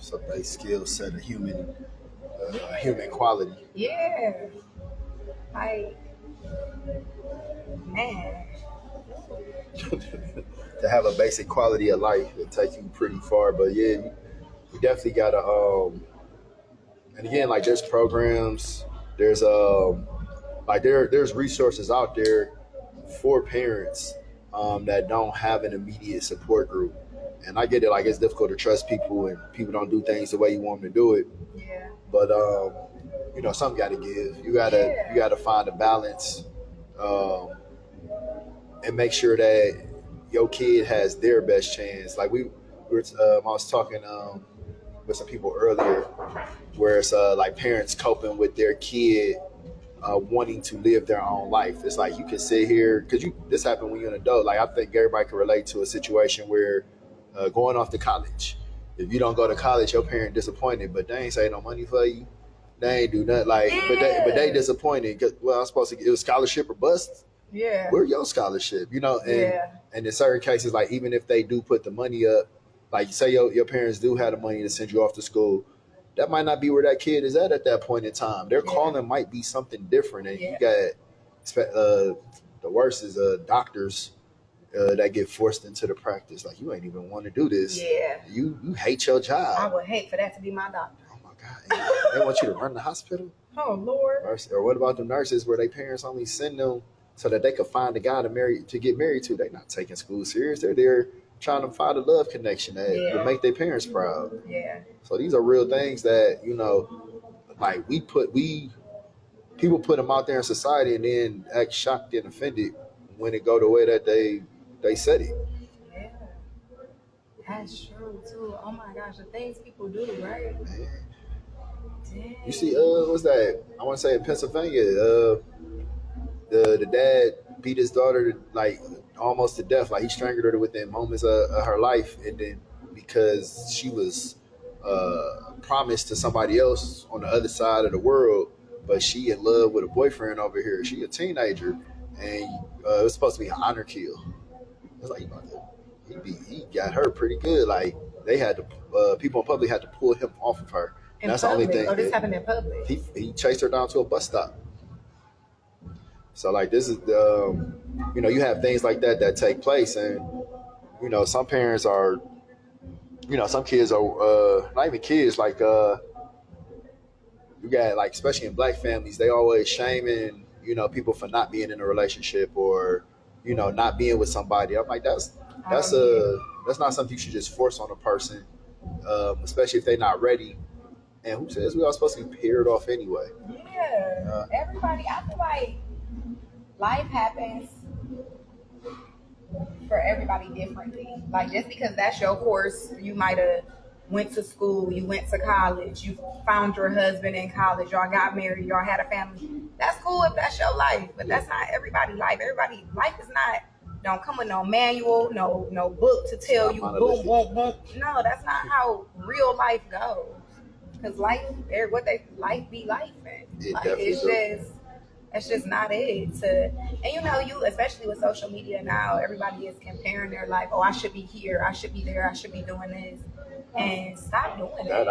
It's a base skill set, a human quality. Yeah. Like, man. To have a basic quality of life, it take you pretty far. But yeah, you definitely gotta. And again, like there's programs, there's there's resources out there for parents that don't have an immediate support group. And I get it, like it's difficult to trust people, and people don't do things the way you want them to do it. Yeah. But something got to give. You gotta find a balance, um, and make sure that your kid has their best chance. Like I was talking with some people earlier, where it's like parents coping with their kid wanting to live their own life. It's like you can sit here because this happened when you're an adult. Like I think everybody can relate to a situation where going off to college. If you don't go to college, your parent disappointed, but they ain't say no money for you. They ain't do nothing. Like, but they disappointed. Well, I'm supposed to. It was scholarship or bust. Yeah. Where your scholarship? And in certain cases, like even if they do put the money up, like say your parents do have the money to send you off to school, that might not be where that kid is at that point in time. Their calling might be something different, and you got the worst is doctors that get forced into the practice. Like you ain't even want to do this. Yeah. You hate your job. I would hate for that to be my doctor. Oh my God. They want you to run the hospital? Oh Lord. Or what about the nurses where their parents only send them so that they could find a guy to get married to? They're not taking school serious. They're there trying to find a love connection that make their parents proud. Yeah. So these are real things that, like people put them out there in society and then act shocked and offended when it go the way that they said it. Yeah. That's true too. Oh my gosh, the things people do, right? Man. Dang. You see, what's that? I want to say in Pennsylvania, the dad beat his daughter like almost to death. Like he strangled her within moments of her life, and then because she was promised to somebody else on the other side of the world, but she in love with a boyfriend over here. She a teenager, and it was supposed to be an honor kill. It's like he got her pretty good. Like they had to people in public had to pull him off of her. And that's public. The only thing. Oh, this happened in public. He chased her down to a bus stop. So like this is the you have things like that take place, and some parents are some kids are not even kids, like you got like especially in black families, they always shaming people for not being in a relationship or not being with somebody. I'm like that's not something you should just force on a person, especially if they're not ready. And who says we all supposed to be paired off anyway? Yeah, everybody. I feel like life happens for everybody differently. Like just because that's your course, you might have went to school, you went to college, you found your husband in college, y'all got married, y'all had a family. That's cool if that's your life, but that's not everybody's life. Everybody's life is not. Don't come with no manual, no book to tell you boom, boom, boom. No, that's not how real life goes. Because life be life, and it's just not it. And you especially with social media now, everybody is comparing their life. Oh, I should be here, I should be there, I should be doing this, and stop doing that.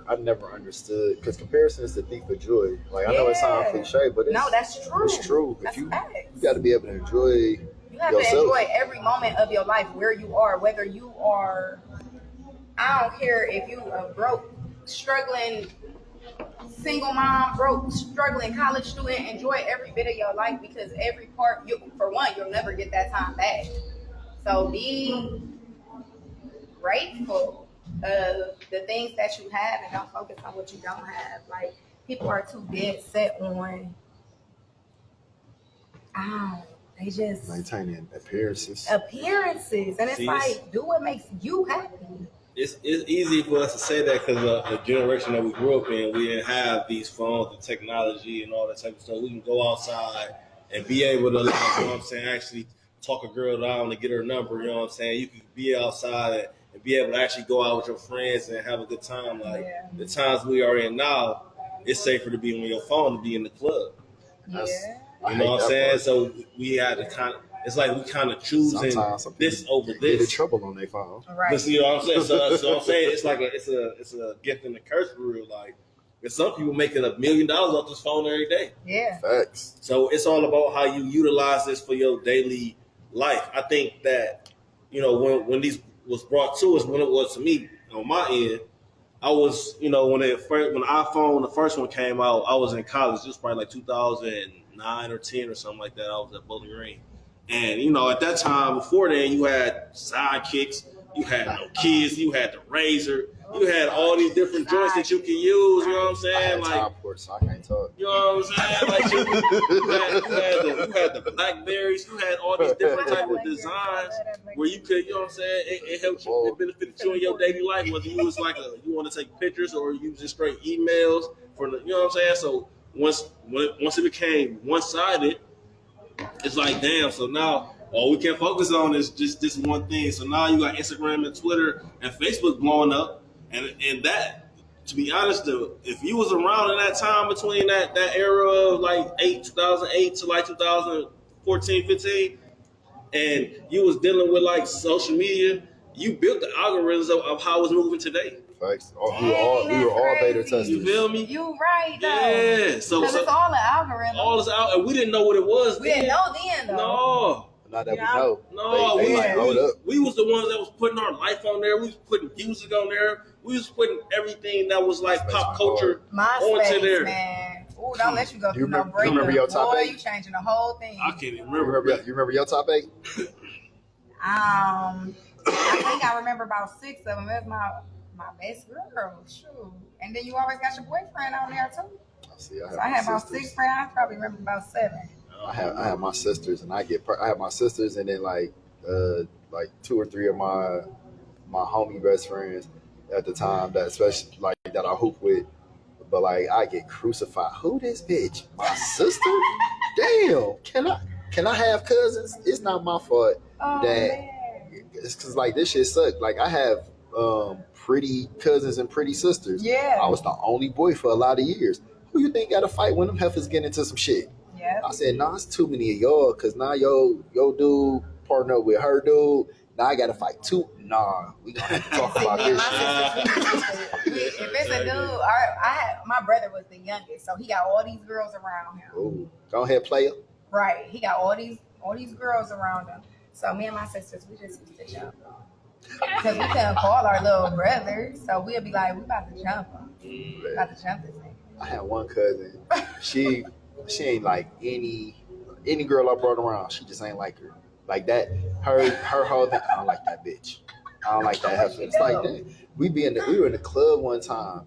I never understood because comparison is the thief of joy. Like I know it sounds cliche, but that's true. It's true. That's you got to be able to enjoy. You have to enjoy every moment of your life where you are, whether you are. I don't care if you are broke, struggling, single mom, broke, struggling college student. Enjoy every bit of your life because every part, you'll never get that time back. So be grateful of the things that you have and don't focus on what you don't have. Like people are too dead set on. They just maintaining appearances, and it's like do what makes you happy. It's easy for us to say that because the generation that we grew up in, we didn't have these phones and technology and all that type of stuff. We can go outside and be able to, actually talk a girl down to get her number. You know what I'm saying? You can be outside and be able to actually go out with your friends and have a good time. Like the times we are in now, it's safer to be on your phone than be in the club. Yeah. You know what I'm saying? So we had to it's like we kind of choosing Sometimes some this people over get in this. trouble on their phone. Right. But you know what I'm saying? So I'm saying it's like it's a gift and a curse for real. Like, and some people making $1 million off this phone every day. Yeah. Facts. So it's all about how you utilize this for your daily life. I think that, you know, when these was brought to us, when it was to me on my end, I was, you know, when the iPhone, the first one came out, I was in college. It was probably like 2009 or 10 or something like that. I was at Bowling Green. And, you know, at that time, before then, you had sidekicks, you had no kids, you had the Razor, you had all these different joints that you can use, you know what I'm I saying? had Like, time port, so I can't talk. you know what I'm saying? Like you had the Blackberries, you had all these different type of designs where you could, you know what I'm saying? It helped you, it benefited you in your daily life, whether you was like you want to take pictures or you just straight emails for the, you know what I'm saying? So once it became one sided, it's like damn. So now all we can focus on is just this one thing. So now you got Instagram and Twitter and Facebook blowing up, and that. To be honest, though, if you was around in that time between that era of like 2008 to like 2014, 15, and you was dealing with like social media, you built the algorithms of how it's moving today. Facts. We were all beta testers. You feel me? You right though. Yeah. So it's all an algorithm. all is out, and we didn't know what it was. We didn't know then though. No. Not that we know. No, They like, hold up. we was the ones that was putting our life on there. We was putting music on there. We was putting everything that was like pop culture onto there. Man. Ooh, don't let you go through no you breakup. remember your top Boy, 8? you changing the whole thing. I can't even You remember. remember your top 8? I think I remember about 6 of them. That's my best girl. Shoot. And then you always got your boyfriend on there too. I had about 6 friends. I probably remember about 7. I have my sisters, and I have my sisters, and then like 2 or 3 of my homie best friends at the time that especially like that I hoop with. But like I get crucified. Who this bitch? My sister? Damn. Can I have cousins? It's not my fault it's because like this shit sucked. Like I have pretty cousins and pretty sisters. Yeah. I was the only boy for a lot of years. Who you think got to fight when them heifers get into some shit? Yeah. I said, nah, it's too many of y'all, cause now yo dude partner up with her dude. Now I gotta fight 2. Nah, we gonna have to talk about this shit. If it's a dude, my brother was the youngest, so he got all these girls around him. Ooh, go ahead, player. Right. He got all these girls around him. So me and my sisters, we just used to jump. Because we couldn't call our little brother. So we'll be like, we about to jump him. We about to jump this thing. I had one cousin. She ain't like any girl I brought around. She just ain't like her. Like that. Her whole thing. I don't like that bitch. I don't like that heifer. It's like that. We were in the club one time.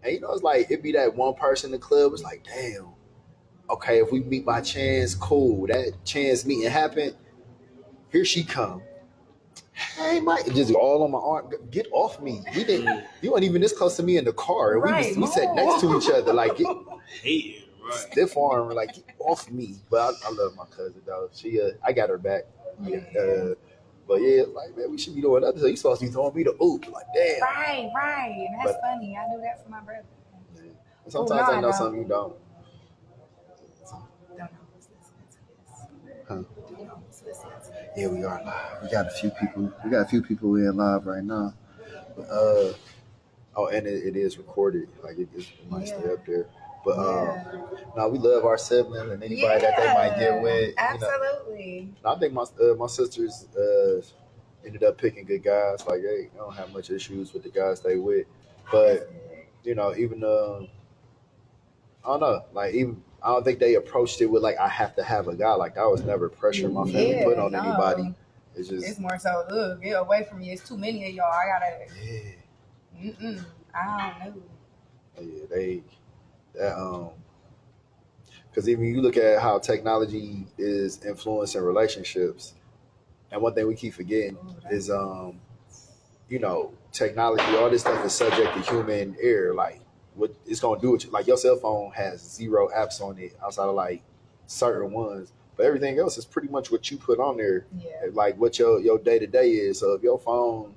And you know, it's like it'd be that one person in the club. It's like, damn. Okay, if we meet by chance, cool. That chance meeting happened. Here she come. Hey, Mike, just all on my arm. Get off me. You weren't even this close to me in the car. Right. We sat next to each other. Like, Right. stiff arm, like, get off me. But I love my cousin, though. She, I got her back. Yeah. But yeah, like, man, we should be doing that. So you supposed to be throwing me the oop. Like, damn. Right. And that's funny. I do that for my brother. Yeah. Sometimes I know something you don't. Don't know who's listening to this. Huh? Don't know who's listening to this. Yeah, we are live. We got a few people in live right now. But, and it is recorded. Like it might stay up there. But no, we love our siblings and anybody that they might get with. Absolutely. I think my sisters ended up picking good guys. Like, hey, I don't have much issues with the guys they with. But you know, even I don't know. Like even I don't think they approached it with like I have to have a guy. Like I was never pressure my family put on anybody. It's more so, look, get away from me. It's too many of y'all. I gotta. I don't know. Yeah, because even you look at how technology is influencing relationships, and one thing we keep forgetting is you know, technology, all this stuff is subject to human error. Like what it's gonna do with you. Like your cell phone has 0 apps on it outside of like certain ones, but everything else is pretty much what you put on there. Yeah. Like what your day to day is. So if your phone,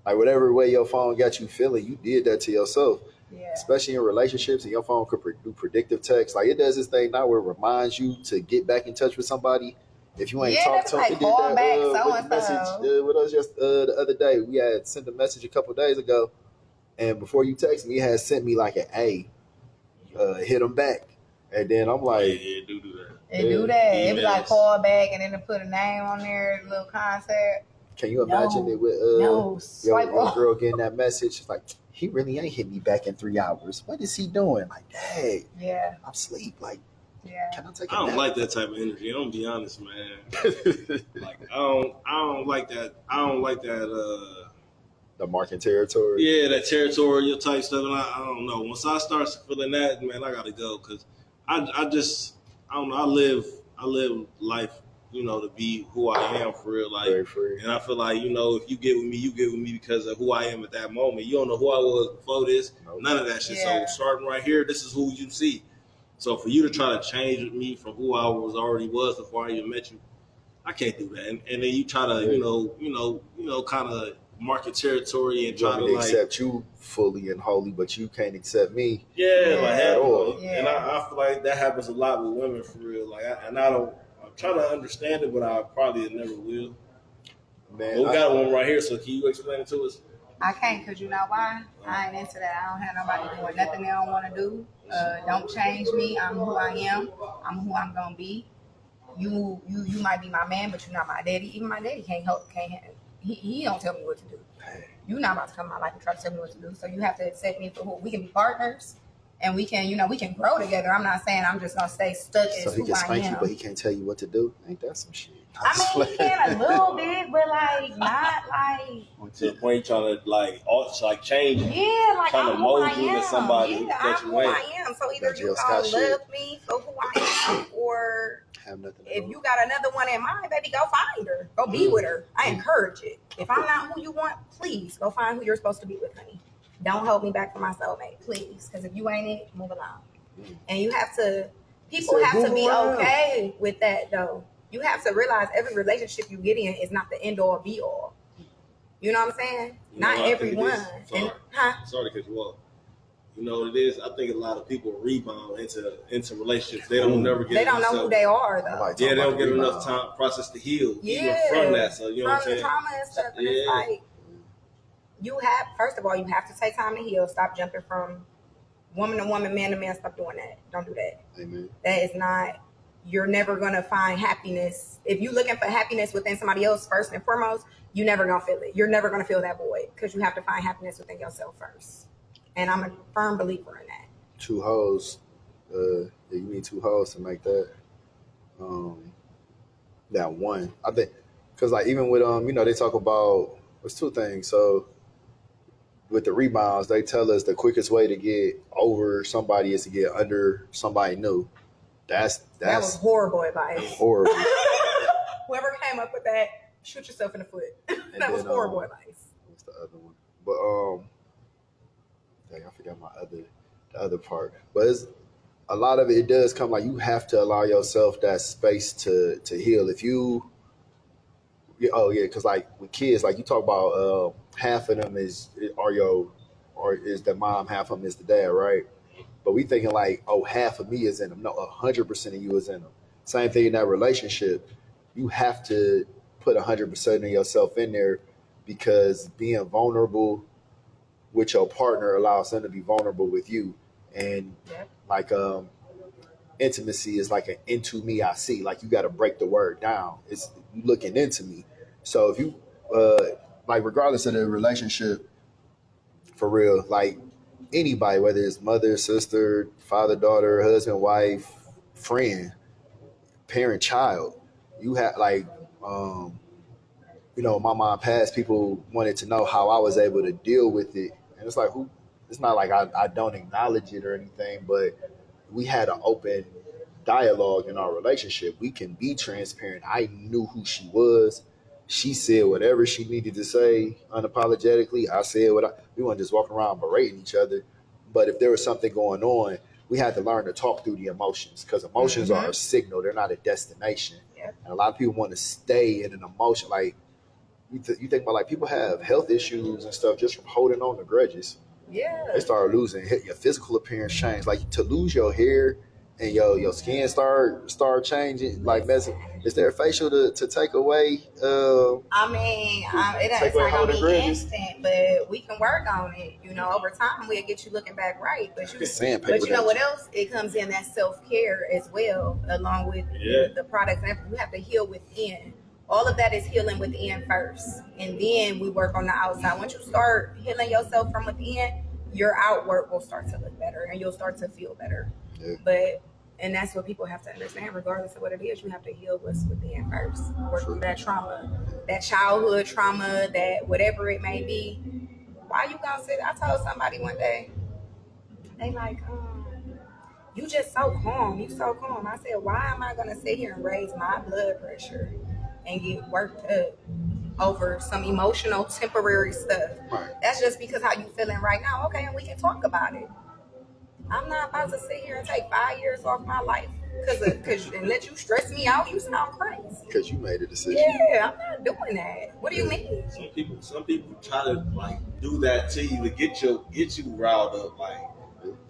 like whatever way your phone got you feeling, you did that to yourself. Yeah. Especially in relationships, and your phone could do predictive text. Like it does this thing now where it reminds you to get back in touch with somebody If you ain't Yeah, talked that's to him, like he did call that back with the so-and-so. message with us just the other day. We had sent a message a couple days ago, and before you text me, he had sent me like an A, hit him back, and then I'm like, yeah, do that. They do that. It be like Emails. call back and then they put a name on there, a little concept. can you imagine it with No, swipe your off. girl getting that message? It's like, he really ain't hit me back in 3 hours. What is he doing? Like, dang, Yeah, I'm asleep. Like, yeah. can I take a I don't nap? like that type of energy. I'm gonna be honest, man. Like I don't like that. I don't like that. The marking territory. Yeah, that territorial type stuff. And I don't know. Once I start feeling that, man, I gotta go because I don't know. I live life, to be who I am for real. Like, Very free. and I feel like, if you get with me, you get with me because of who I am at that moment. You don't know who I was before this. Nope. None of that shit. Yeah. So starting right here, this is who you see. So for you to try to change me from who I already was before I even met you, I can't do that. And then you try to, kind of market territory and You try want to me to like, accept you fully and wholly, but you can't accept me. yeah, like hell no. Yeah. And I feel like that happens a lot with women for real. Like, I'm trying to understand it, but I probably never will. Man, But we got one right here, so can you explain it to us? I can't because you know why? I ain't into that. I don't have nobody doing nothing they don't want to do. Don't change me. I'm who I am. I'm who I'm gonna be. You might be my man, but you're not my daddy. Even my daddy can't help. He don't tell me what to do. You're not about to come in my life and try to tell me what to do. So you have to accept me for who we can be partners, and we can grow together. I'm not saying I'm just gonna stay stuck so as he who can I spank am. you, but he can't tell you what to do. Ain't that some shit? I mean, he can a little bit, but like not like. To the point you're trying to like change it. Yeah, like Trying to I'm mold who I you am. into somebody Yeah, that I'm you who ain't. I am. So either That you Jill gonna Scott shit. love me for who I am, or have nothing to if do. you got another one in mind, baby, go find her. Go be with her. I encourage it. If I'm not who you want, please go find who you're supposed to be with, honey. Don't hold me back from my soulmate, please. Because if you ain't it, move along. And you have to. People Say, have to move be around. okay with that, though. You have to realize every relationship you get in is not the end all be all. You know what I'm saying? You know Not what I think it everyone. is? And, huh? Sorry to cut you off. You know what it is? I think a lot of people rebound into relationships. They don't never get. They don't know who they are, though. Nobody Yeah, they talking don't get about enough rebound. time process to heal, Yeah. even from that. So you know what I'm From the saying? trauma and stuff. And it's Yeah. like, first of all, you have to take time to heal. Stop jumping from woman to woman, man to man. Stop doing that. Don't do that. Amen. That is not, you're never going to find happiness. If you're looking for happiness within somebody else first and foremost, you're never going to feel it. You're never going to feel that void because you have to find happiness within yourself first. And I'm a firm believer in that. Two hoes. You need two hoes to make that. That one. I think, because like even with they talk about it's two things. So with the rebounds, they tell us the quickest way to get over somebody is to get under somebody new. That was That's horrible advice. horrible. Whoever came up with that, shoot yourself in the foot. That was then, horrible advice. What's the other one? But dang, I forgot the other part. But it's a lot of it does come like you have to allow yourself that space to heal. If you, because like with kids, like you talk about, half of them is the mom, half of them is the dad, right? But we thinking like, oh, half of me is in them. No, 100% of you is in them. Same thing in that relationship. You have to put 100% of yourself in there because being vulnerable with your partner allows them to be vulnerable with you. And like intimacy is like an into me I see. Like you got to break the word down. It's you looking into me. So if you like regardless of the relationship, for real, like anybody, whether it's mother, sister, father, daughter, husband, wife, friend, parent, child, you have like my mom passed, people wanted to know how I was able to deal with it. And it's like it's not like I don't acknowledge it or anything, but we had an open dialogue in our relationship. We can be transparent. I knew who she was. She said whatever she needed to say unapologetically. I said we weren't just walking around berating each other. But if there was something going on, we had to learn to talk through the emotions because emotions are a signal. They're not a destination. Yep. And a lot of people want to stay in an emotion. Like you think about like people have health issues and stuff just from holding on to grudges. Yeah. They start losing your physical appearance change. Like to lose your hair and your skin start changing, like messing. Is there a facial to take away? I mean, Take it's away not gonna holding be grudges? instant, but we can work on it. You know, over time we'll get you looking back right. But you, It's sandpaper. but you know what else? It comes in that self care as well, along with the products. And you have to heal within. All of that is healing within first, and then we work on the outside. Once you start healing yourself from within, your outward will start to look better, and you'll start to feel better. Yeah. But and that's what people have to understand, regardless of what it is, you have to heal what's within first. Work through that trauma, that childhood trauma, that whatever it may be. Why you gonna sit? I told somebody one day, they like, you just so calm. You so calm. I said, why am I gonna sit here and raise my blood pressure and get worked up over some emotional temporary stuff? Right. That's just because how you feeling right now. Okay, and we can talk about it. I'm not about to sit here and take 5 years off my life because and let you stress me out. You sound crazy. Because you made a decision. Yeah, I'm not doing that. What do you mean? Some people try to like do that to you to get you riled up, like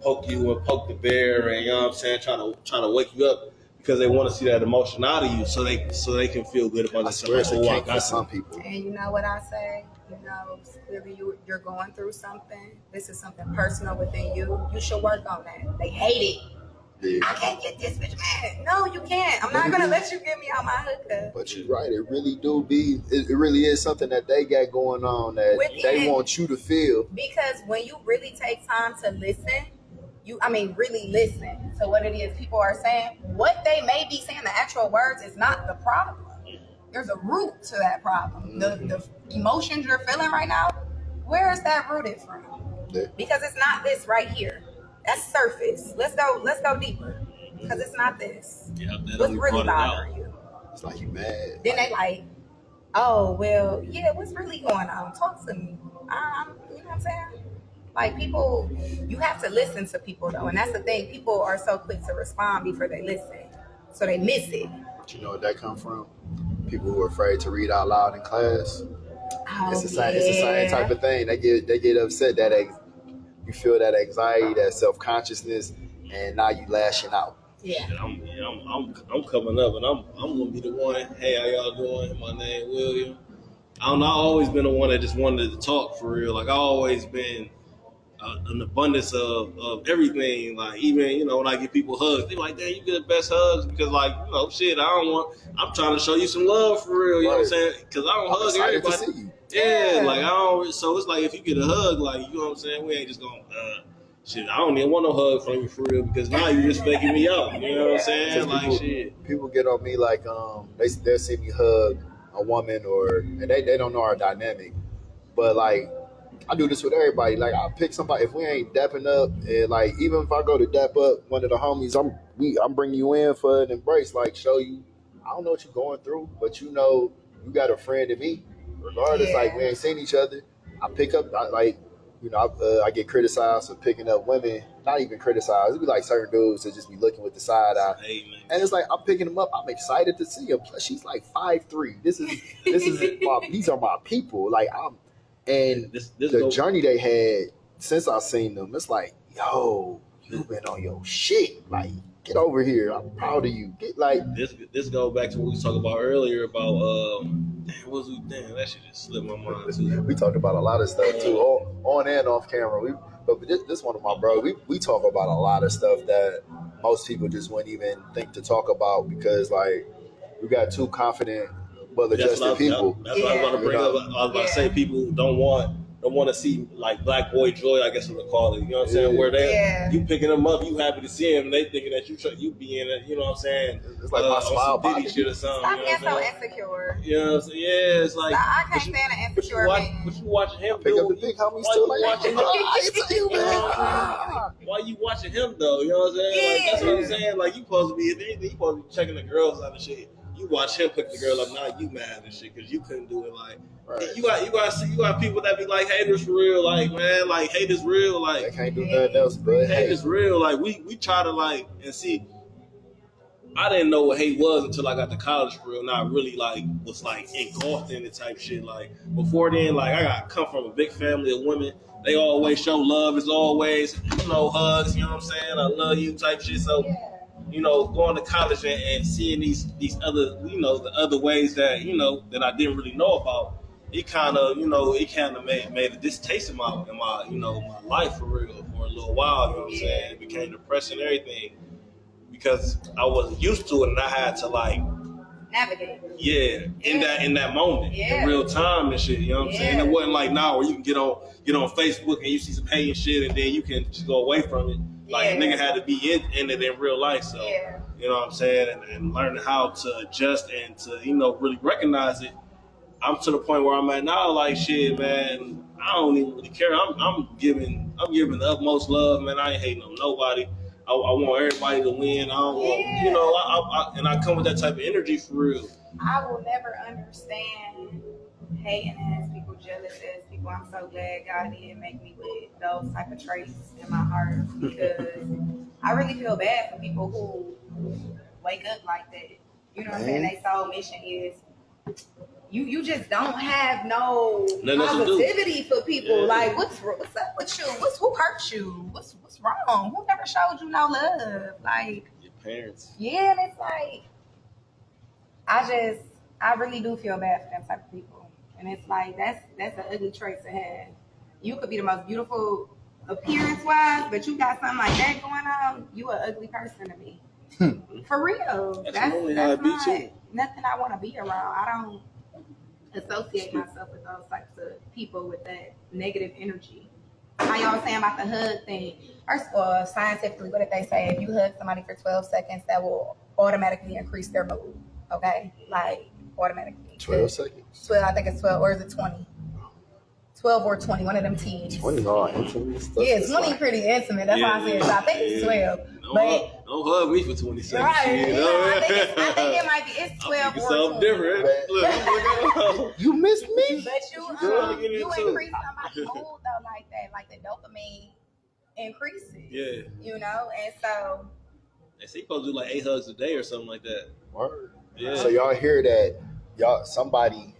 poke you and poke the bear, and you know what I'm saying, try to wake you up because they want to see that emotion out of you, so they can feel good about I swear it's a themselves. kink for some people. And you know what I say? You know, clearly you're going through something. This is something personal within you. You should work on that. They hate it. Yeah. I can't get this bitch mad. No, you can't. I'm not gonna let you get me out my hookup. But you're right. It really do be. It really is something that they got going on that they want you to feel. Because when you really take time to listen, really listen to what it is people are saying. What they may be saying, the actual words, is not the problem. There's a root to that problem. The emotions you're feeling right now, where is that rooted from? Yeah. Because it's not this right here. That's surface. Let's go deeper. Because it's not this. Yeah, what's really bothering you? It's like you mad. Then they like, oh well, yeah. What's really going on? Talk to me. You know what I'm saying? Like people, you have to listen to people though, and that's the thing. People are so quick to respond before they listen, so they miss it. But you know what that come from? People who are afraid to read out loud in class. Oh, It's the same type of thing. They get upset that you feel that anxiety, that self-consciousness, and now you lashing out. Yeah. I'm coming up, and I'm gonna be the one. Hey, how y'all doing? My name William. I've always been the one that just wanted to talk for real. Like I always been an abundance of everything. Like even when I give people hugs, they like, "Damn, you get the best hugs," because shit, I'm trying to show you some love for real. You know what I'm saying? Because I don't hug everybody. To see you. Yeah, like I don't. So it's like if you get a hug, like you know what I'm saying, we ain't just going. Shit, I don't even want no hug from you for real because now you're just faking me out. You know what I'm saying? Like shit. People get on me like they'll see me hug a woman and they don't know our dynamic, but like I do this with everybody. Like I'll pick somebody if we ain't dapping up, and like even if I go to dap up one of the homies, I'm bringing you in for an embrace, like show you I don't know what you're going through, but you know you got a friend in me. Regardless, like we ain't seen each other. I pick up I get criticized for picking up women. Not even criticized. It'd be like certain dudes that just be looking with the side eye. And it's like I'm picking them up. I'm excited to see them. Plus, she's like 5'3". These are my people. Like the journey they had since I seen them. It's like, yo, you've been on your shit. Like, get over here. I'm proud of you. Get like this goes back to what we was talking about earlier about that shit just slipped my mind too. We talked about a lot of stuff too, on and off camera. But this one of my bro, we talk about a lot of stuff that most people just wouldn't even think to talk about because like we got two confident, well-adjusted people. That's what I was going to bring up. I was about to say people don't want to see like black boy joy, I guess we would call it. You know what I'm saying? Where you picking them up, you happy to see him, and they thinking that you be in it. You know what I'm saying? It's like my smile Diddy shit or something. Stop being so insecure. You know what I'm saying? Yeah, it's like I can't stand an insecure man. But you watching him pick up the big homies too. Why you watching him though? You know what I'm saying? Like, that's what I'm saying. Like you supposed to be, if anything, you supposed to be checking the girls out and shit. You watch him pick the girl up, now you mad and shit because you couldn't do it. Like you got people that be like haters for real, like man, like hate is real, like they can't do nothing else, but hate is real. Like we try to like and see. I didn't know what hate was until I got to college for real. Now I really like was like engulfed in the type shit. Like before then, like I come from a big family of women. They always show love. It's always hugs. You know what I'm saying? I love you type shit. So going to college and seeing these other, the other ways that, that I didn't really know about, it kind of, made a distaste in my my life for real for a little while. You know what I'm saying? It became depressing and everything because I wasn't used to it, and I had to like navigate. Yeah, in that moment, in real time and shit. You know what I'm saying? It wasn't like now where you can get on Facebook and you see some hate and shit, and then you can just go away from it. Like a nigga had to be in it in real life. So you know what I'm saying, and learning how to adjust and to really recognize it. I'm to the point where I'm at now. Like shit, man. I don't even really care. I'm giving the utmost love, man. I ain't hating on nobody. I want everybody to win. I don't want, and I come with that type of energy for real. I will never understand hating ass people, jealous ass people. I'm so glad God didn't make me with those type of traits in my heart because I really feel bad for people who wake up like that. You know what I'm saying? Their sole mission is you just don't have no positivity for people. Like what's up with you? Who hurt you? What's wrong? Who never showed you no love? Like your parents. Yeah, and it's like I really do feel bad for them type of people. And it's like that's an ugly trait to have. You could be the most beautiful appearance wise, but you got something like that going on, you an ugly person to me. For real. That's not nothing I want to be around. I don't associate myself with those types of people with that negative energy. How y'all saying about the hug thing? First of all, scientifically, what did they say? If you hug somebody for 12 seconds, that will automatically increase their mood. Okay? Like, automatically. 12 seconds? 12, I think it's 12, or is it 20? 12 or 20, one of them teens. 20 is all intimate stuff. Yeah, 20 pretty intimate. That's why I said, so I think it's 12. Don't hug me for 20 seconds. Right. I think it might be, it's 12 or 20. Something different. Look, you missed me? But you increase somebody's mood though like that. Like the dopamine increases. Yeah. And so. They say you're supposed to do like 8 hugs a day or something like that. Word. Yeah. So y'all hear that, somebody,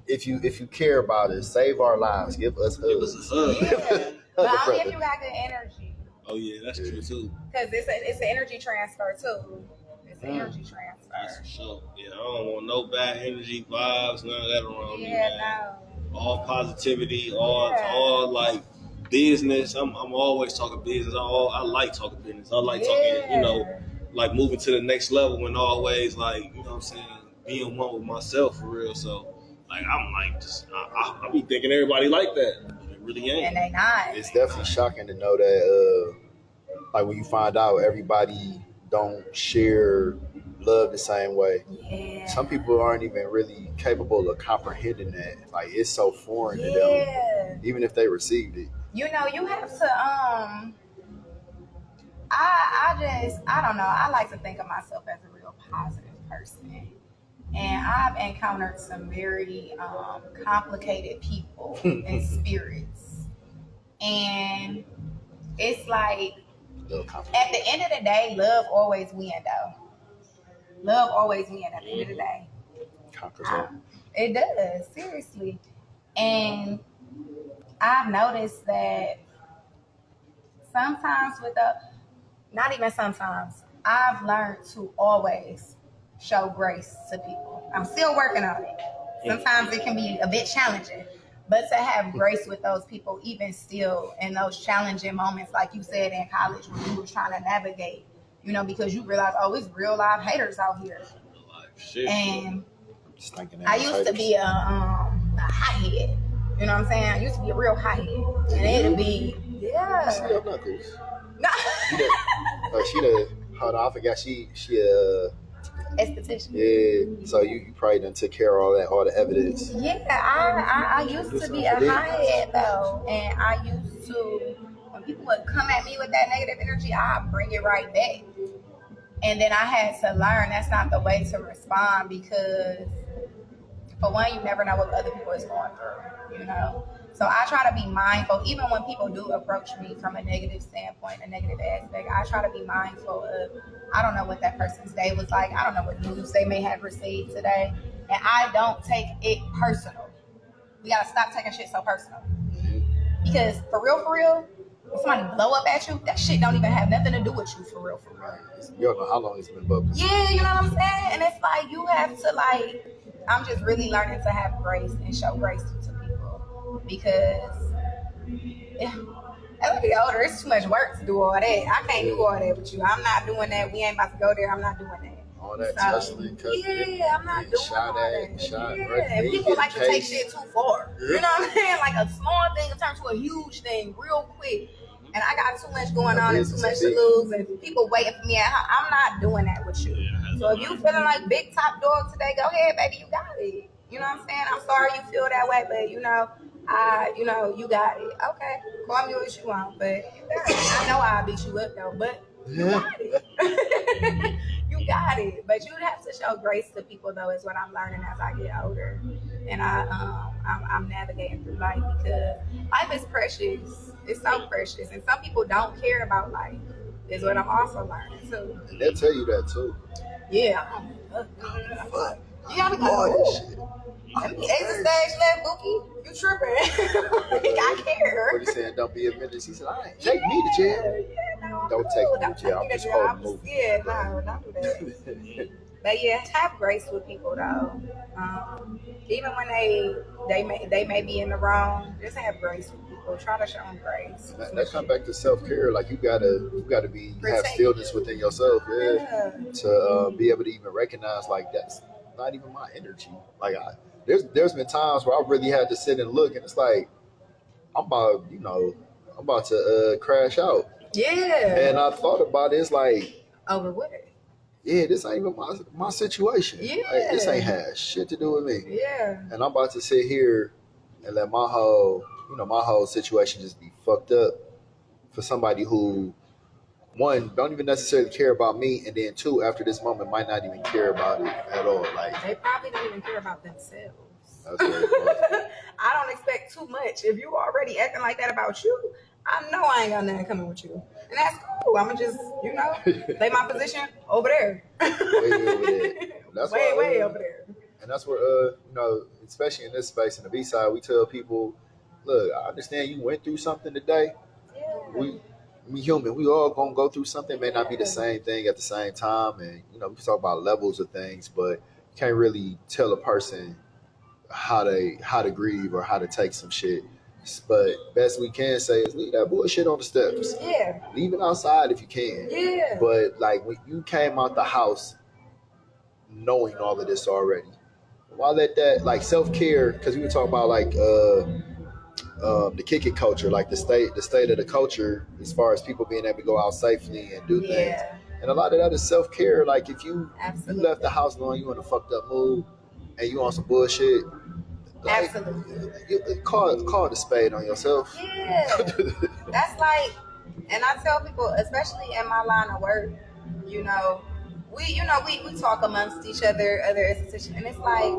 if you care about us, save our lives, give us hugs. Give us a hug. Yeah. But only if you got good energy. Oh yeah, that's true too. Because it's an energy transfer too. It's an energy transfer. That's for sure. Yeah, I don't want no bad energy vibes, none of that around me. Yeah, no. All positivity, all like business. I'm always talking business. I like talking business. I like talking, like moving to the next level and always like, you know what I'm saying, being one with myself for real. So like I'm like just I be thinking everybody like that. But it really ain't. And they not. It's definitely shocking to know that like when you find out everybody don't share love the same way. Yeah. Some people aren't even really capable of comprehending that. Like it's so foreign to them, even if they received it. You have to I don't know. I like to think of myself as a real positive person. And I've encountered some very complicated people and spirits. And it's like, at the end of the day, love always wins, though. Love always wins at the end of the day. It does, seriously. And I've noticed that sometimes not even sometimes, I've learned to always show grace to people. I'm still working on it. Sometimes it can be a bit challenging, but to have grace with those people, even still in those challenging moments, like you said in college when you were trying to navigate, because you realize, it's real live haters out here. And I used to be a hothead. You know what I'm saying? I used to be a real hothead. And it'd be, No. Hold on, I forgot she esthetician. Yeah, so you probably done took care of all the evidence. Yeah, I used to be a hothead though, and I used to, when people would come at me with that negative energy, I'd bring it right back. And then I had to learn that's not the way to respond because, for one, you never know what other people is going through, So I try to be mindful, even when people do approach me from a negative standpoint, a negative aspect, I try to be mindful of, I don't know what that person's day was like. I don't know what news they may have received today. And I don't take it personal. We got to stop taking shit so personal. Because for real, somebody blow up at you, that shit don't even have nothing to do with you for real. Right. You don't know how long it's been bubbling. Yeah, you know what I'm saying? And it's like you have to like, I'm just really learning to have grace and show grace to people because as I get older, it's too much work to do all that. I can't do all that with you. I'm not doing that. We ain't about to go there. I'm not doing that. All that tussling, yeah, I'm not doing all that. Shot, yeah, right, and people like to take case. shit too far. You know what I'm saying? Like a small thing turns to a huge thing real quick. And I got too much going on and too much to lose, and people waiting for me at home. I'm not doing that with you. So if you feeling like big top dog today, go ahead, baby, you got it. You know what I'm saying? I'm sorry you feel that way, but you you got it. Okay, call me what you want, but you got it. I know I'll beat you up though, but you got it. You got it. But you'd have to show grace to people though, is what I'm learning as I get older, and I'm navigating through life because life is precious. It's so precious, and some people don't care about life. Is what I'm also learning too. And they'll tell you that too. Yeah. Fuck. You gotta go. Let me exit stage left, Bookie. You tripping? I care. What he saying? Don't be a menace. He said, "I ain't take me to jail." Yeah, no, Don't take me to jail. I'm just holding moving. Yeah, no, don't do that. But yeah, have grace with people though. Even when they may be in the wrong, just have grace with people. Try to show them grace. That come back to self care. Like you gotta have stillness within yourself, to be able to even recognize like that's not even my energy. Like there's been times where I really had to sit and look, and it's like I'm about to crash out. Yeah. And I thought about it. It's like over what? Yeah, this ain't even my situation. Yeah. Like, this ain't had shit to do with me. Yeah. And I'm about to sit here and let my whole situation just be fucked up for somebody who, one, don't even necessarily care about me, and then two, after this moment, might not even care about it at all. Like they probably don't even care about themselves. That's very funny. I don't expect too much. If you already acting like that about you, I know I ain't got nothing coming with you. And that's cool. I'ma just, lay my position over there. Way over there. That's way over there. And that's where, especially in this space in the B-side, we tell people, look, I understand you went through something today. Yeah. We human. We all gonna go through something. It may not be the same thing at the same time. And, we can talk about levels of things, but you can't really tell a person how to grieve or how to take some shit. But best we can say is leave that bullshit on the steps. Yeah. Leave it outside if you can. Yeah. But like when you came out the house knowing all of this already, why let that like self-care? Because we were talking about like the kick it culture, like the state of the culture as far as people being able to go out safely and do things. And a lot of that is self-care. Like if you left the house knowing you in a fucked up mood and you on some bullshit. Like, absolutely. Call it a spade on yourself. Yeah. That's like, and I tell people, especially in my line of work, we talk amongst each other, other institutions, and it's like,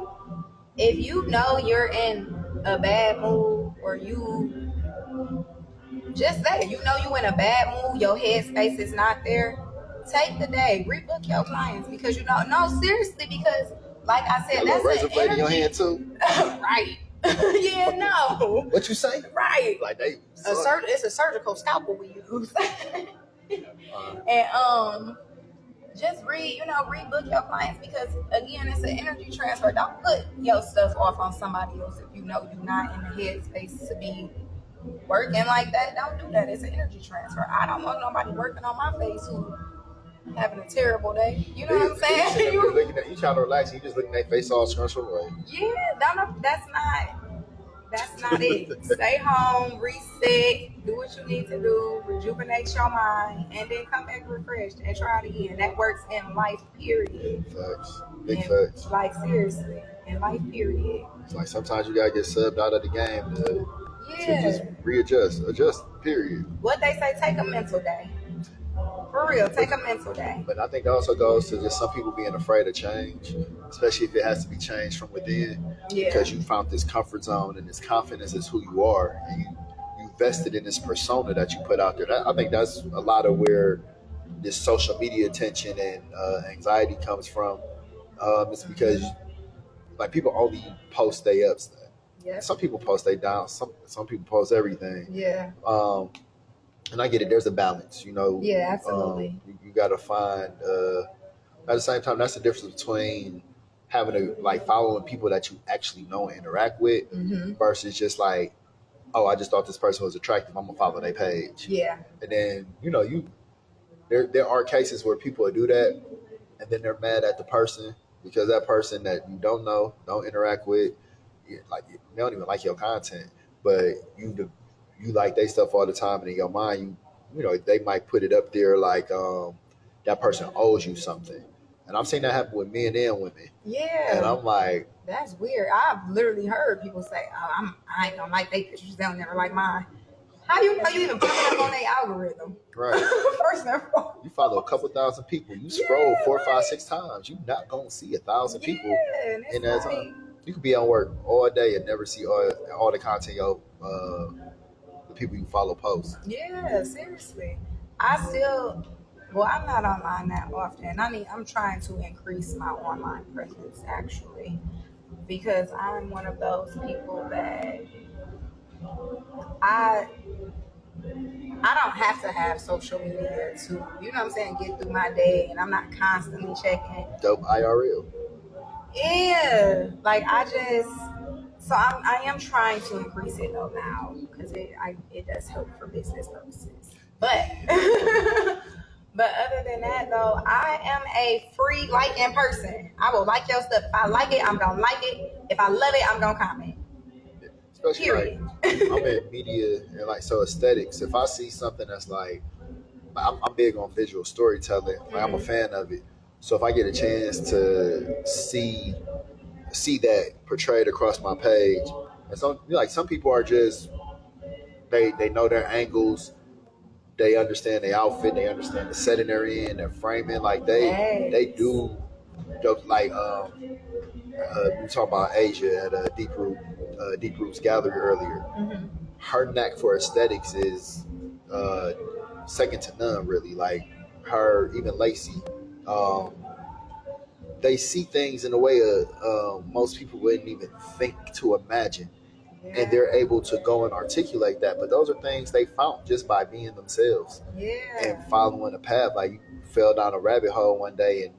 if you know you're in a bad mood, or you just say, you in a bad mood, your headspace is not there, take the day, rebook your clients, because seriously, because like I said, that's razor blade in your hand too. Right. Yeah, no. What you say? Right. Like they. It's a surgical scalpel we use. And just rebook your clients, because again, it's an energy transfer. Don't put your stuff off on somebody else if you know you're not in the headspace to be working like that. Don't do that. It's an energy transfer. I don't want nobody working on my face who having a terrible day. You know what I'm saying? You trying to relax and you just looking at their face all scrunched away. Yeah, that's not it. Stay home, reset, do what you need to do, rejuvenate your mind, and then come back refreshed and try it again. That works in life, period. Big facts. Like seriously, in life, period. It's like sometimes you gotta get subbed out of the game to just adjust, period. What they say, take a mental day. For real, take a mental day. But I think that also goes to just some people being afraid of change, especially if it has to be changed from within. Yeah. Because you found this comfort zone and this confidence is who you are, and you vested in this persona that you put out there. I think that's a lot of where this social media attention and anxiety comes from. It's because like people only post their ups. Yeah. Some people post their downs. Some people post everything. Yeah. and I get it. There's a balance, you know. Yeah, absolutely. You got to find. At the same time, that's the difference between having to like following people that you actually know and interact with versus just like, oh, I just thought this person was attractive. I'm gonna follow their page. Yeah. And then there are cases where people do that, and then they're mad at the person because that person that you don't know, don't interact with, like they don't even like your content, but you like their stuff all the time, and in your mind, you know they might put it up there like that person owes you something. And I've seen that happen with men and women. Yeah. And I'm like, that's weird. I've literally heard people say, "Oh, I ain't gonna like they pictures. They'll never like mine." How you know you even put it up on their algorithm? right. First and foremost. You follow a couple thousand people. You scroll 4, 5, 6 times. You're not gonna see 1,000 people and it's in that like, time. You could be on work all day and never see all the content the people you follow post. yeah, seriously. I'm not online that often. I'm trying to increase my online presence actually, because I'm one of those people that I don't have to have social media to, you know what I'm saying, get through my day, and I'm not constantly checking. Dope IRL. Yeah, like I am trying to increase it though now because it does help for business purposes. But but other than that though, I am a free liking person. I will like your stuff. If I like it, I'm gonna like it. If I love it, I'm gonna comment. Especially Period. like I'm in media and like so aesthetics. If I see something that's like I'm big on visual storytelling. Like I'm a fan of it. So if I get a chance to see that portrayed across my page, and some people are just they know their angles, they understand the outfit, they understand the setting they're in, their framing. Like they do like we talked about Asia at Deep Roots Gallery earlier. Her knack for aesthetics is second to none, really. Like her, even Lacey, they see things in a way most people wouldn't even think to imagine, and they're able to go and articulate that. But those are things they found just by being themselves and following a path. Like you fell down a rabbit hole one day and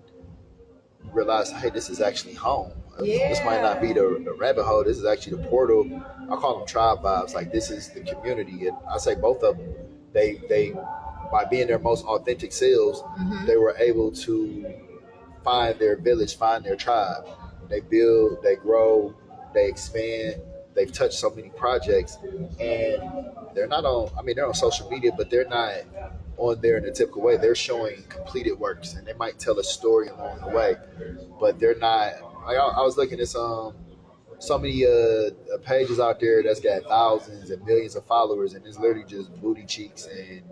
realized, hey, this is actually home. This might not be the rabbit hole. This is actually the portal. I call them tribe vibes. Like this is the community, and I say both of them. They by being their most authentic selves, they were able to find their village, find their tribe. They build, they grow, they expand. They've touched so many projects, and they're not on. I mean, they're on social media, but they're not on there in a typical way. They're showing completed works, and they might tell a story along the way, but they're not. I was looking at so many pages out there that's got thousands and millions of followers, and it's literally just booty cheeks and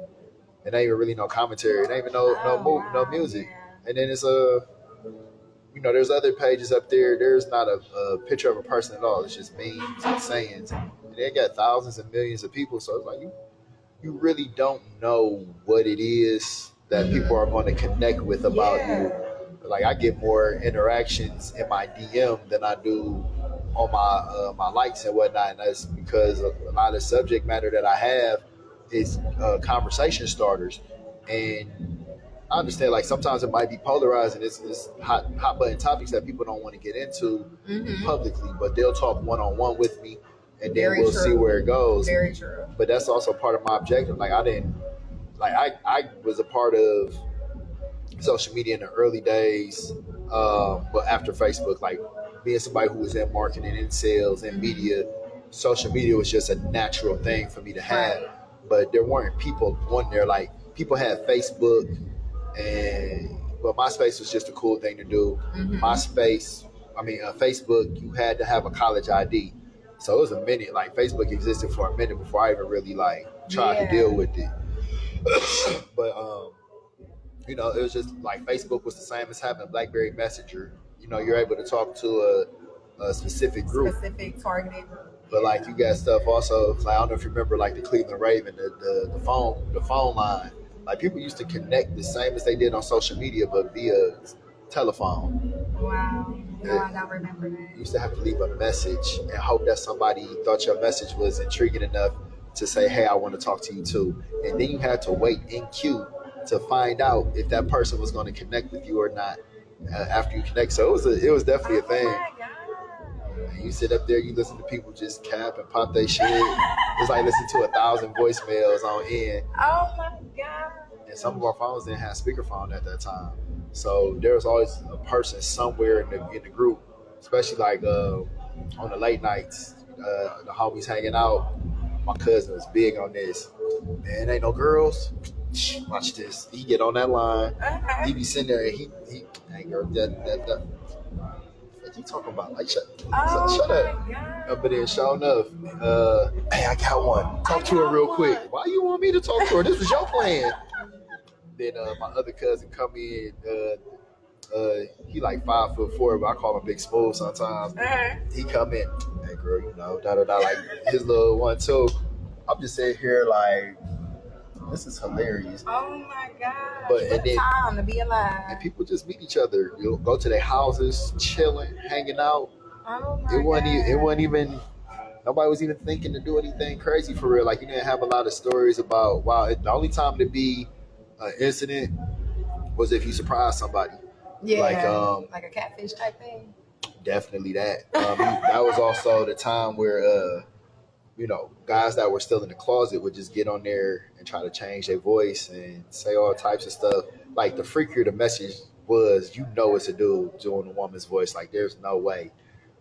ain't even really no commentary, and ain't even no music. And then it's there's other pages up there. There's not a picture of a person at all. It's just memes and sayings, and they got thousands and millions of people. So it's like you really don't know what it is that people are going to connect with about you. Like I get more interactions in my DM than I do on my likes and whatnot, and that's because a lot of the subject matter that I have is conversation starters. And I understand like sometimes it might be polarizing. It's hot button topics that people don't want to get into publicly, but they'll talk one-on-one with me, and then we'll see where it goes. Very true. But that's also part of my objective. Like I was a part of social media in the early days, but after Facebook, like being somebody who was in marketing and sales and media, social media was just a natural thing for me to have. But there weren't people on there. Like people had Facebook, but MySpace was just a cool thing to do. Facebook, you had to have a college ID. So it was a minute. Like Facebook existed for a minute before I even really like tried to deal with it. But it was just like Facebook was the same as having BlackBerry Messenger. You're able to talk to a specific group, specific targeted group. But like you got stuff also. Like I don't know if you remember like the Cleveland Raven, the phone line. Like people used to connect the same as they did on social media, but via telephone. Wow. No, I don't remember that. You used to have to leave a message and hope that somebody thought your message was intriguing enough to say, hey, I want to talk to you too. And then you had to wait in queue to find out if that person was going to connect with you or not after you connect. So it was definitely a thing. my God. And you sit up there, you listen to people just cap and pop their shit. It's like listening to 1,000 voicemails on end. Oh my God. And some of our phones didn't have speakerphone at that time. So there was always a person somewhere in the group, especially like on the late nights, the homies hanging out. My cousin was big on this. Man, ain't no girls. Shh, watch this. He get on that line. Okay. He be sitting there and he ain't girl. That. What you talking about? Like, shut Oh up. my God. But then, sure enough, hey, I got one. Talk to her real quick. Why you want me to talk to her? This was your plan. Then my other cousin come in. He like 5'4", but I call him Big Smooth sometimes. He come in, hey girl, you know, like his little one too. I'm just sitting here like, this is hilarious. Oh my God. But What a time to be alive. And people just meet each other. You'll go to their houses, chilling, hanging out. Oh my It God. wasn't even. Nobody was even thinking to do anything crazy for real. Like, you didn't have a lot of stories about, wow, the only time to be an incident was if you surprised somebody. Yeah. Like a catfish type thing. Definitely that. That was also the time where, guys that were still in the closet would just get on there and try to change their voice and say all types of stuff. Like, the freakier the message was, it's a dude doing a woman's voice. Like, there's no way.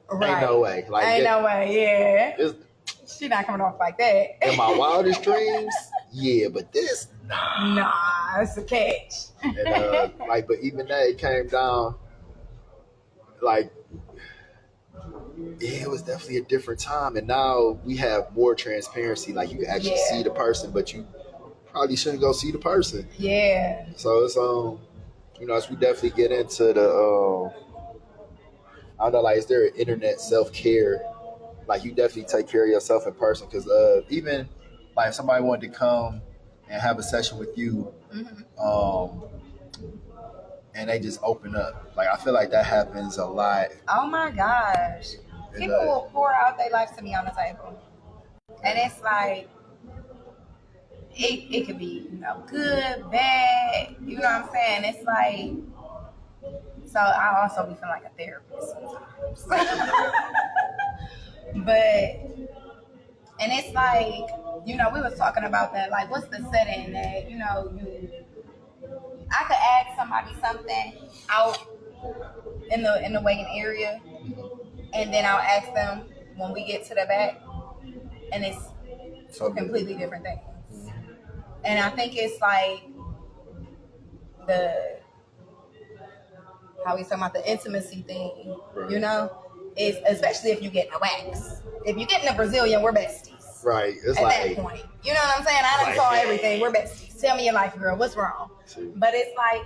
Right. Ain't no way. Like, ain't no way, yeah. It's, She not coming off like that. in my wildest dreams, yeah, but this, nah. Nah, it's a catch. And, but even that, it came down, like, yeah, it was definitely a different time. And now we have more transparency. Like, you can actually see the person, but you probably shouldn't go see the person. Yeah. So it's, as we definitely get into the, I don't know, like, is there an internet self-care? Like, you definitely take care of yourself in person. Because even, like, if somebody wanted to come and have a session with you, and they just open up. Like, I feel like that happens a lot. Oh, my gosh. People will pour out their life to me on the table. And it's like, it could be, good, bad. You know what I'm saying? It's like, so I also be feeling like a therapist sometimes. And it's like, we was talking about that, like, what's the setting that, I could ask somebody something out in the waiting area, and then I'll ask them when we get to the back, and it's two completely different things. And I think it's like how we talking about the intimacy thing, right. Is especially if you get in a wax. If you get in a Brazilian, we're besties. Right. It's at like, that point. You know what I'm saying? I done saw everything. We're besties. Tell me your life, girl. What's wrong? See. But it's like,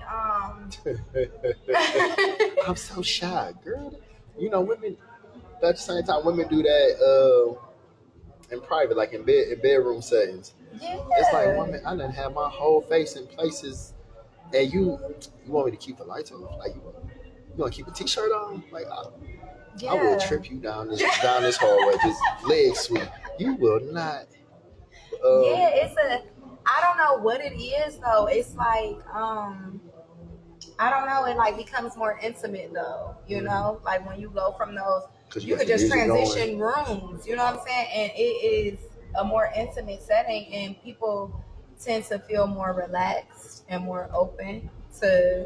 I'm so shy, girl. Women, at the same time, women do that in private, like in bedroom settings. yeah. It's like, woman, I done have my whole face in places, and you want me to keep the lights on? Like, you want to keep a t-shirt on? Like, I will trip you down this hallway, just leg sweep. You will not. I don't know what it is though. It's like, I don't know. It like becomes more intimate though. Like when you go from those, you could just transition rooms. You know what I'm saying? And it is a more intimate setting, and people tend to feel more relaxed and more open to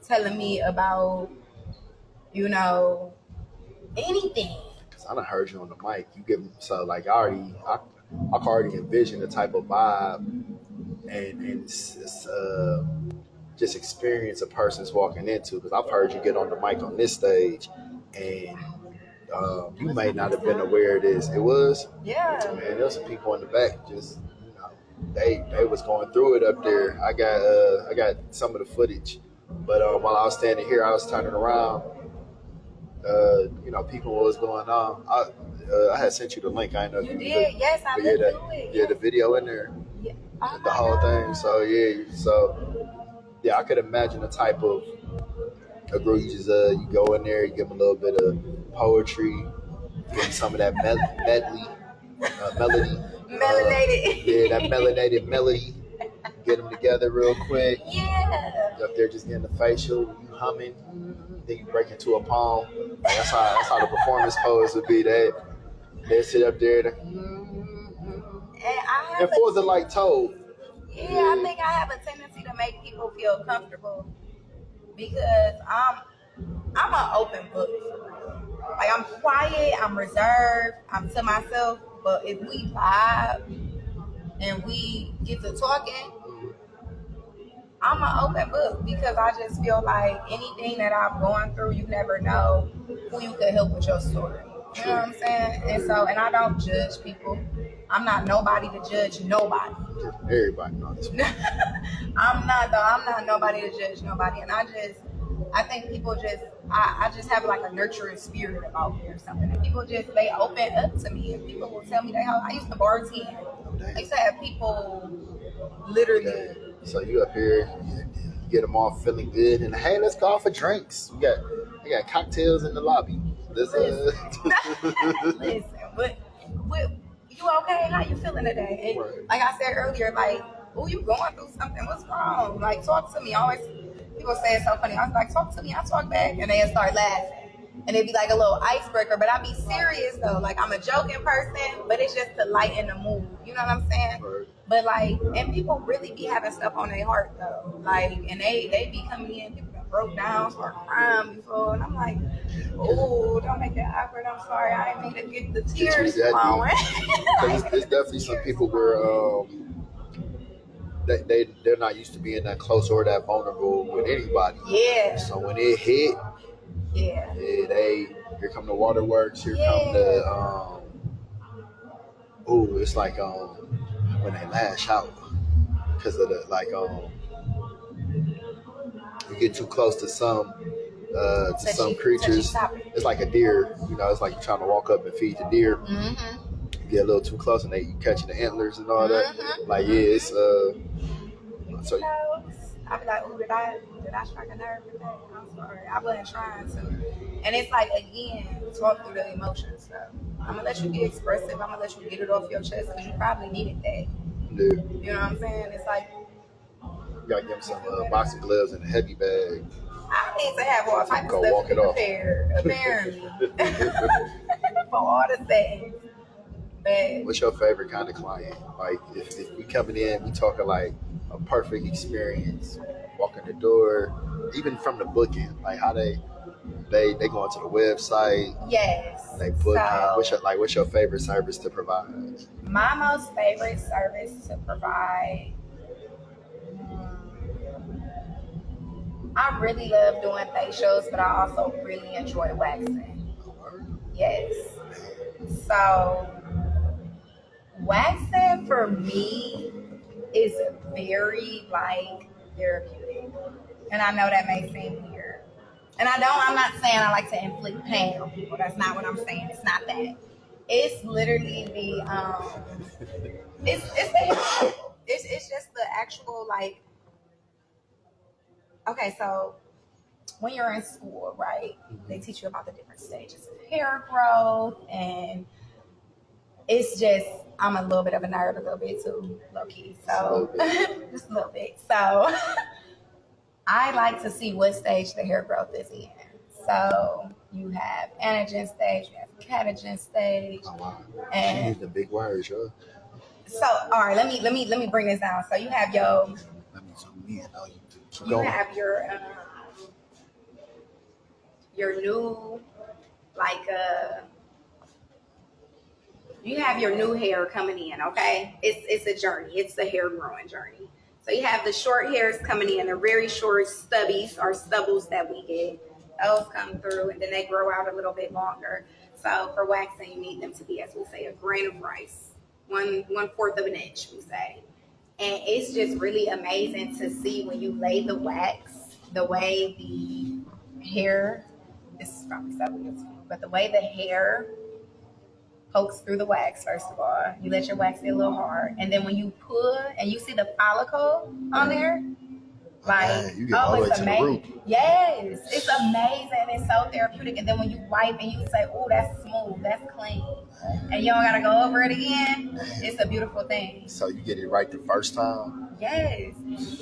telling me about, anything. Cause I done heard you on the mic. You give so like I can already envision the type of vibe and just experience a person's walking into. Because I've heard you get on the mic on this stage, and you may not have been aware of this. It was, Yeah. man. There was some people in the back just they was going through it up there. I got some of the footage, but while I was standing here, I was turning around. People what was going on. I had sent you the link. I know You did? Yes, I looked through it. Yeah, the video in there, Yeah. Oh the my whole God. thing. So I could imagine the type of a girl you just you go in there, you give them a little bit of poetry, give them some of that melody, Melanated. Yeah, that melanated melody. Get them together real quick. Yeah. You up there just getting the facial, you humming, then you break into a poem. Like that's how the performance pose would be. They sit up there and for the like told. Yeah, I think I have a tendency to make people feel comfortable because I'm an open book. Like I'm quiet, I'm reserved, I'm to myself. But if we vibe and we get to talking, I'm an open book because I just feel like anything that I've gone through, you never know who you could help with your story. You know what I'm saying? And I don't judge people. I'm not nobody to judge nobody. Everybody knows. I'm not nobody to judge nobody. And I think people I just have like a nurturing spirit about me or something. And people they open up to me and people will tell me I used to bartend. I used to have people literally. So you up here, you get them all feeling good, and hey, let's go out for drinks. We got cocktails in the lobby. Listen, but you okay? How you feeling today? And right. Like I said earlier, like, oh, you going through something? What's wrong? Like, talk to me. People say it's so funny. I was like, talk to me. I talk back, and they start laughing. And it'd be like a little icebreaker, but I be serious though. Like I'm a joking person, but it's just to lighten the mood. You know what I'm saying? Right. But like, and people really be having stuff on their heart though. Like, and they be coming in, people that broke down, start crying before, and I'm like, oh, don't make it awkward. I'm sorry, I didn't mean to get the tears flowing. There's definitely some people where they're not used to being that close or that vulnerable with anybody. Yeah. So when it hit. Yeah. Here come the waterworks. Here come the it's like when they lash out because of the you get too close to some creatures. It's like a deer. It's like you're trying to walk up and feed the deer. Mm-hmm. You get a little too close and you catching the antlers and all that. Like it's so. I'd be like, oh, did I strike a nerve today? I'm sorry. I wasn't trying to. And it's like, again, talk through the emotions. So I'm going to let you be expressive. I'm going to let you get it off your chest because you probably needed that. Yeah. You know what I'm saying? It's like, you got to give them some boxing gloves and a heavy bag. I need to have all types of stuff prepared, apparently. For all the things. But what's your favorite kind of client? Like, if we coming in, we talking like a perfect experience, walking the door, even from the booking, like how they go into the website. Yes. They book in. What's your favorite service to provide? My most favorite service to provide. I really love doing facials, but I also really enjoy waxing. Yes. So waxing for me is very therapeutic. And I know that may seem weird. And I'm not saying I like to inflict pain on people. That's not what I'm saying. It's not that. It's literally it's just the actual okay, so when you're in school, right, they teach you about the different stages of hair growth, and it's just, I'm a little bit of a nerd, a little bit too, low-key, so just a little bit. So I like to see what stage the hair growth is in. So you have anagen stage, you have catagen stage. Oh, wow. And you use the big words, huh? So, all right, let me bring this down. So you have have your new you have your new hair coming in, okay? It's a journey. It's the hair growing journey. So you have the short hairs coming in, the very short stubbies or stubbles that we get. Those come through and then they grow out a little bit longer. So for waxing, you need them to be, as we say, a grain of rice, 1/4 of an inch, we say. And it's just really amazing to see when you lay the wax, the way the hair, this is probably so weird, but the way the hair pokes through the wax, first of all, you let your wax get a little hard. And then when you pull and you see the follicle on there, it's amazing. Yes, it's amazing. It's so therapeutic. And then when you wipe and you say, oh, that's smooth, that's clean. and you don't gotta go over it again, it's a beautiful thing. So you get it right the first time. Yes.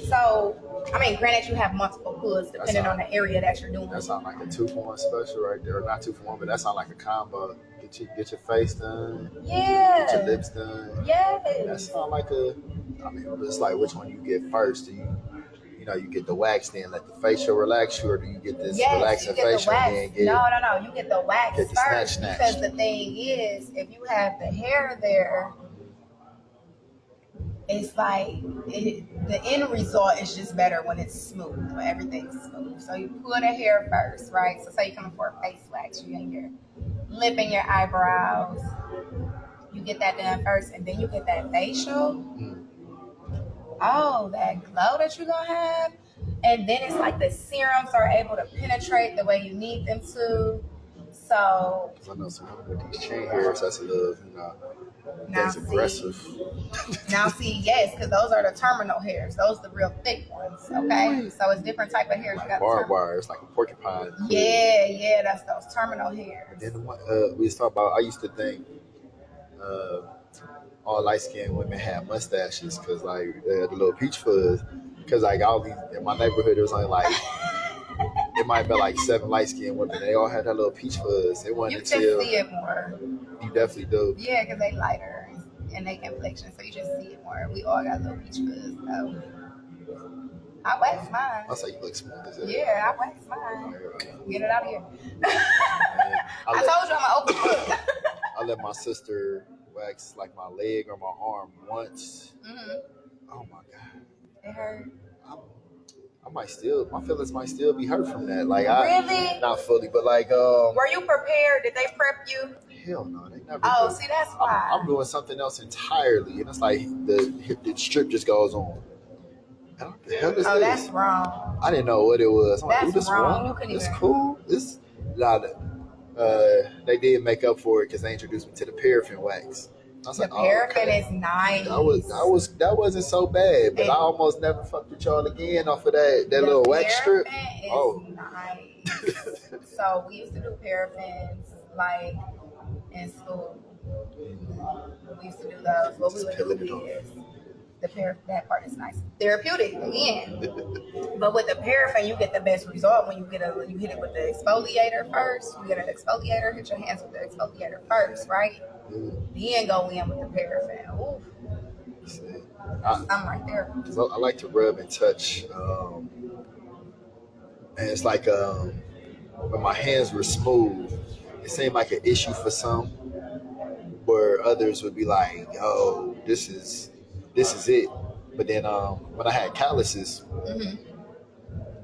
So, I mean, granted, you have multiple pulls depending on the area that you're doing. That sounds like a 2-for-1 special right there. Or not 2-for-1, but that sounds like a combo. Get your face done. Yeah. Get your lips done. Yes. That sounds like a. I mean, it's like which one you get first? Do you know, you get the wax, then let the facial relax you, or do you get this relaxing facial and then get No, you get the wax get the first snatch. because the thing is, if you have the hair there, it's like the end result is just better when it's smooth, when everything's smooth. So you pull the hair first, right? So say you're coming for a face wax, you get your lip and your eyebrows. You get that done first, and then you get that facial. Oh, that glow that you're gonna have. And then it's like the serums are able to penetrate the way you need them to. So I know some people with these chin hairs, that's a little, that's aggressive. Now see, yes, because those are the terminal hairs. Those are the real thick ones. Okay, so it's different type of hairs. Like you got barbed wire, it's like a porcupine. Yeah, that's those terminal hairs. Then we was talking about. I used to think all light skinned women had mustaches because like they had the little peach fuzz. Because like all these in my neighborhood, there was only like it might have been like 7 light skinned women. They all had that little peach fuzz. It wasn't You until just see it more. You definitely do. Yeah, because they lighter and they complexion, so you just see it more. We all got little peach fuzz though. I wax mine. I'll say you look smooth as hell. Yeah, I wax mine. Get it out of here. I told you I'm an open book. I let my sister wax like my leg or my arm once. Mm-hmm. Oh my god, it hurt. My feelings might still be hurt from that. Like really? Not fully, but like Were you prepared? Did they prep you? Hell no, they never. Oh, see, that's why. I'm doing something else entirely, and it's like the strip just goes on. What the hell is this? That's wrong. I didn't know what it was. I'm that's like, this wrong. You couldn't it's even. cool. It's not. They did make up for it because they introduced me to the paraffin wax. I was the paraffin is nice. That wasn't so bad, but I almost never fucked with y'all again off of that little wax strip. Oh, nice. So we used to do paraffins like in school. We used to do those. What we would do is that part is nice, therapeutic again. But with the paraffin, you get the best result when you hit it with the exfoliator first. You get an exfoliator, hit your hands with the exfoliator first, right? Then go in with the paraffin. Ooh. I'm right there. I like to rub and touch, and it's like when my hands were smooth, it seemed like an issue for some, where others would be like, "Oh, this is it." But then when I had calluses,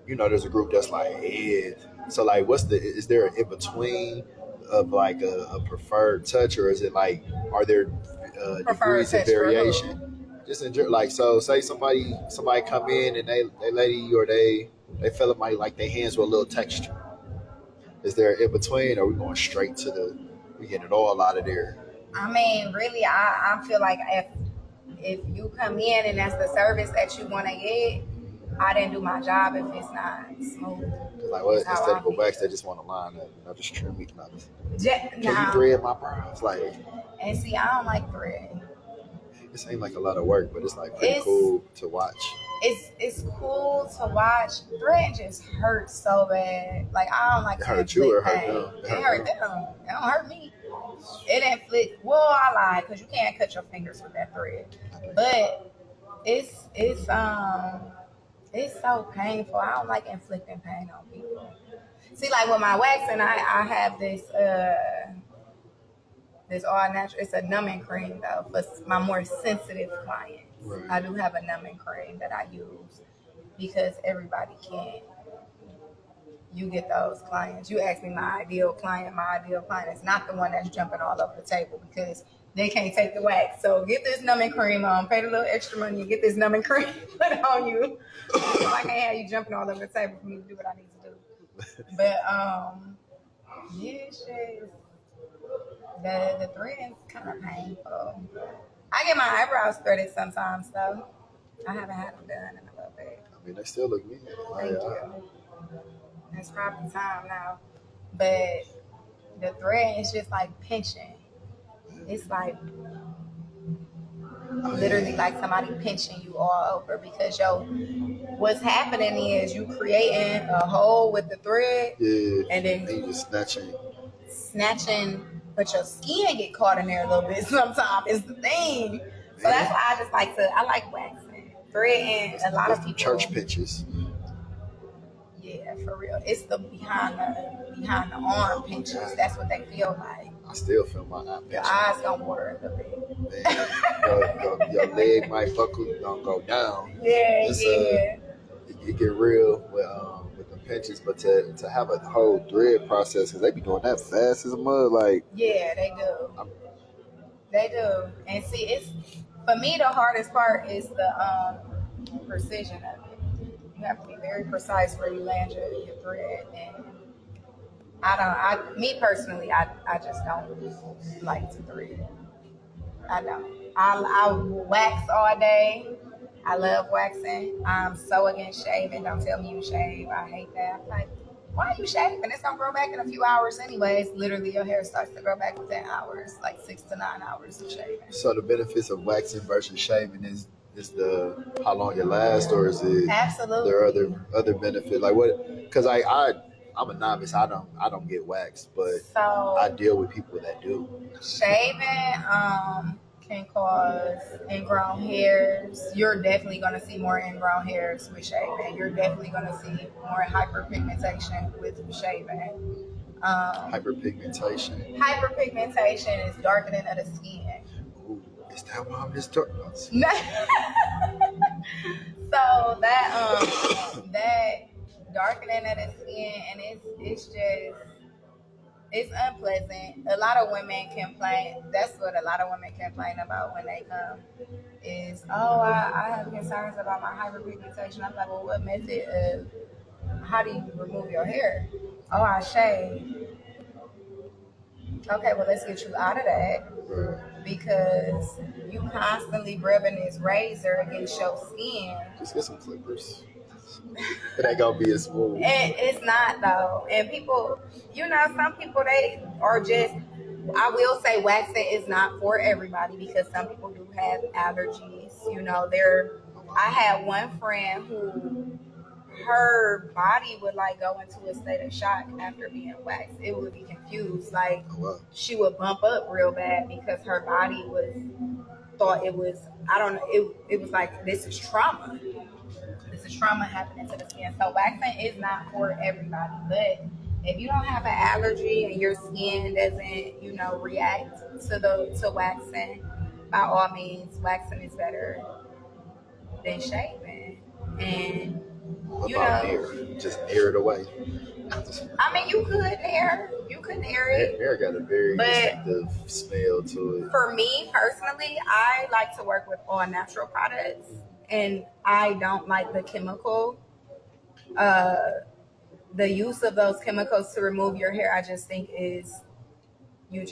there's a group that's like, "Yeah." So like, is there an in between of like a preferred touch, or is it like, are there degrees of variation? Just enjoy, like, so say somebody come in and they lady or they feel like their hands with a little texture. Is there an in between, or are we going straight to we get it all out of there? I mean, really, I feel like if you come in and that's the service that you want to get, I didn't do my job if it's not smooth. Like, what, instead of a wax, they just want to line up, just trim me. Can you thread my brows? Like, and see, I don't like thread. It seems like a lot of work, but it's like pretty cool to watch. It's cool to watch. Thread just hurts so bad. Like, I don't like it hurt you or hurt them? It hurt them. It don't hurt me. It inflict. Well, I lied because you can't cut your fingers with that thread. But it's so painful. I don't like inflicting pain on people. See, like with my waxing, I have this all natural. It's a numbing cream though for my more sensitive clients. Right. I do have a numbing cream that I use because everybody can't. You get those clients. You ask me my ideal client. My ideal client is not the one that's jumping all over the table because they can't take the wax. So get this numbing cream on. Pay a little extra money and get this numbing cream put on you. If I can't have you jumping all over the table for me to do what I need to do. But yeah, shit. The thread is kind of painful. I get my eyebrows threaded sometimes though. I haven't had them done in a little bit. I mean, they still look neat. Thank you. It's probably time now. But the thread is just like pinching. it's like literally like somebody pinching you all over because what's happening is you creating a hole with the thread and then you just snatching, but your skin get caught in there a little bit sometimes is the thing. So that's why I like waxing. Threading, a lot of people. Church pinches. Yeah, for real. It's the behind the arm pinches. That's what they feel like. I still feel my eye pinch. Your eyes gonna water a little bit. Man, your leg might buckle, don't go down. Yeah, It get real with the pinches, but to have a whole thread process, because they be doing that fast as a mud, like. Yeah, they do. They do. And see, it's for me the hardest part is the precision of it. You have to be very precise where you land your thread, and me personally, I just don't like to thread. I don't. I wax all day. I love waxing. I'm so against shaving. Don't tell me you shave. I hate that. I'm like, why are you shaving? It's gonna grow back in a few hours anyways. Literally, your hair starts to grow back within hours, like 6 to 9 hours of shaving. So the benefits of waxing versus shaving is the how long it lasts, or is it absolutely there are other benefits? Like what? Because I'm a novice. I don't get waxed, but so I deal with people that do. Shaving can cause ingrown hairs. You're definitely going to see more ingrown hairs with shaving. You're definitely going to see more hyperpigmentation with shaving. Hyperpigmentation. Hyperpigmentation is darkening of the skin. Ooh, is that why I'm just dark? So that darkening of the skin, and it's unpleasant. A lot of women complain. That's what a lot of women complain about when they come. Is I have concerns about my hyperpigmentation. I'm like, well, what method of how do you remove your hair? Oh, I shave. Okay, well, let's get you out of that. Right. Because you constantly rubbing this razor against your skin. Just get some clippers. It ain't gonna be as smooth. It's not though. And people, some people, they are just, I will say waxing is not for everybody because some people do have allergies. I had one friend who her body would like go into a state of shock after being waxed. It would be confused. Like she would bump up real bad because her body thought it was, I don't know, it was like, this is trauma. This is trauma happening to the skin. So waxing is not for everybody. But if you don't have an allergy and your skin doesn't, react to waxing, by all means, waxing is better than shaving. And just near it away. I mean, you could near it. Nair got a very distinctive smell to it. For me personally, I like to work with all natural products, and I don't like the chemical. The use of those chemicals to remove your hair, I just think is me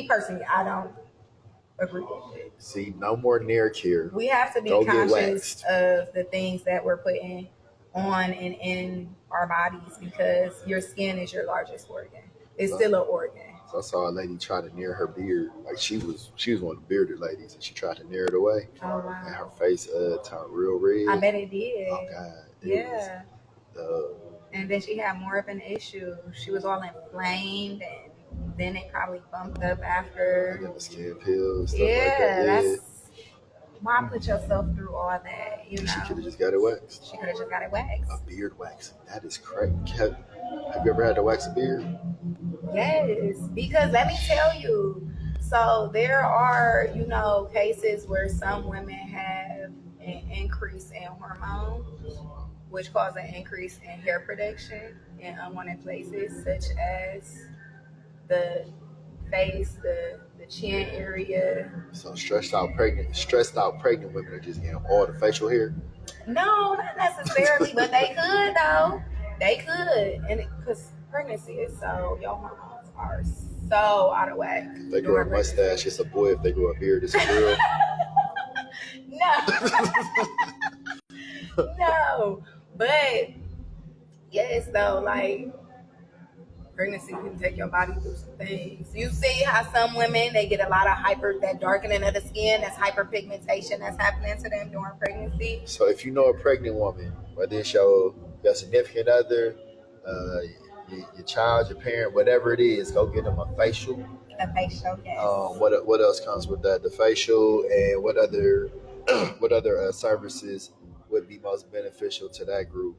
personally, I don't agree with it. See, no more Nair care. We have to be conscious of the things that we're putting on and in our bodies because your skin is your largest organ. It's still an organ. So I saw a lady try to near her beard. Like she was one of the bearded ladies, and she tried to near it away. Oh wow! And her face turned real red. I bet it did. Oh God! Yeah. And then she had more of an issue. She was all inflamed, and then it probably bumped up after. And the skin peels. Stuff yeah, like that. That's why put yourself through all that. She could have just got it waxed. She could have just got it waxed. A beard wax. That is crazy. Have you ever had to wax a beard? Yes, because let me tell you. So there are, cases where some women have an increase in hormones, which cause an increase in hair production in unwanted places, such as the face, the chin area. So stressed out pregnant women are just getting all the facial hair? No, not necessarily, but they could though. They could, and because pregnancy is your hormones are so out of whack. If they grow a mustache, it's a boy. If they grow a beard, it's a girl. No, but yes, though, like Pregnancy can take your body through some things. You see how some women, they get a lot of that darkening of the skin, that's hyperpigmentation that's happening to them during pregnancy. So if you know a pregnant woman, whether it's your significant other, uh, your child, your parent, whatever it is, go get them a facial. A facial, yes. What else comes with that? The facial, and what other what other services would be most beneficial to that group?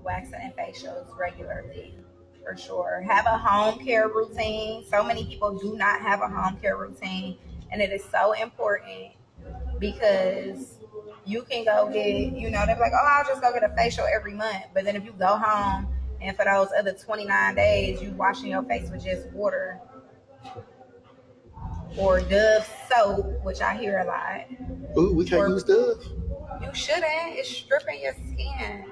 Waxing and facials regularly, for sure. Have a home care routine. So many people do not have a home care routine, and it is so important because you can go get, they're like, oh, I'll just go get a facial every month. But then if you go home and for those other 29 days, you washing your face with just water or Dove soap, which I hear a lot. Ooh, we can't use Dove. You shouldn't. It's stripping your skin.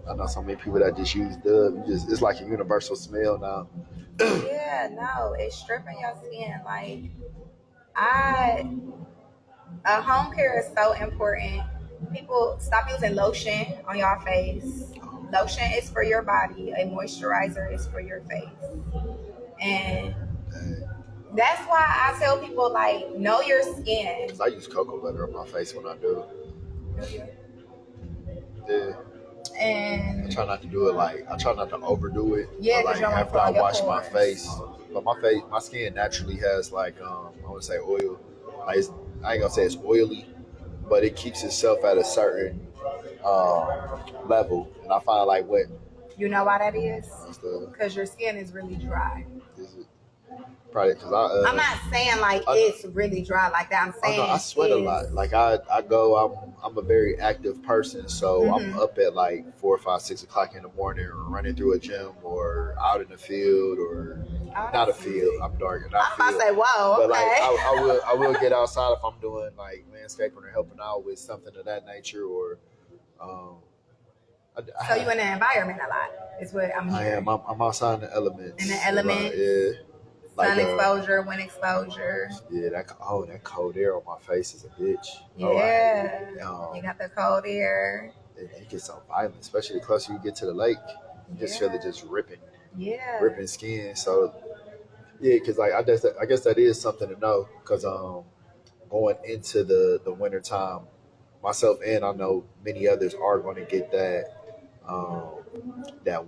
I know so many people that just use Dove. It's like a universal smell now. Yeah, no, it's stripping your skin. Like, a home care is so important. People, stop using lotion on your face. Lotion is for your body. A moisturizer is for your face. And that's why I tell people, like, know your skin. I use cocoa butter on my face when I do. Yeah. And I try not to do it I try not to overdo it. Yeah, like after I wash my face. But my skin naturally has I would say oil. Like I ain't gonna say it's oily, but it keeps itself at a certain level. And I find what. You know why that is? Because your skin is really dry. Is it? Probably because I'm not saying it's really dry like that. I'm saying I sweat a lot. I go. I'm a very active person, so I'm up at 4, 5, 6 o'clock in the morning, or running through a gym, or out in the field, or not a field. I'm dark. I say, whoa. But okay. I will get outside if I'm doing landscaping or helping out with something of that nature, or. So you in the environment a lot is what I'm hearing. I am. I'm outside in the elements. In the elements. Yeah. Sun exposure, wind exposure. Yeah, that cold air on my face is a bitch. Yeah. You got the cold air. It gets so violent, especially the closer you get to the lake. You just feel it just ripping. Yeah. Ripping skin. So, yeah, because I guess that is something to know. Because going into the winter time, myself and I know many others are going to get that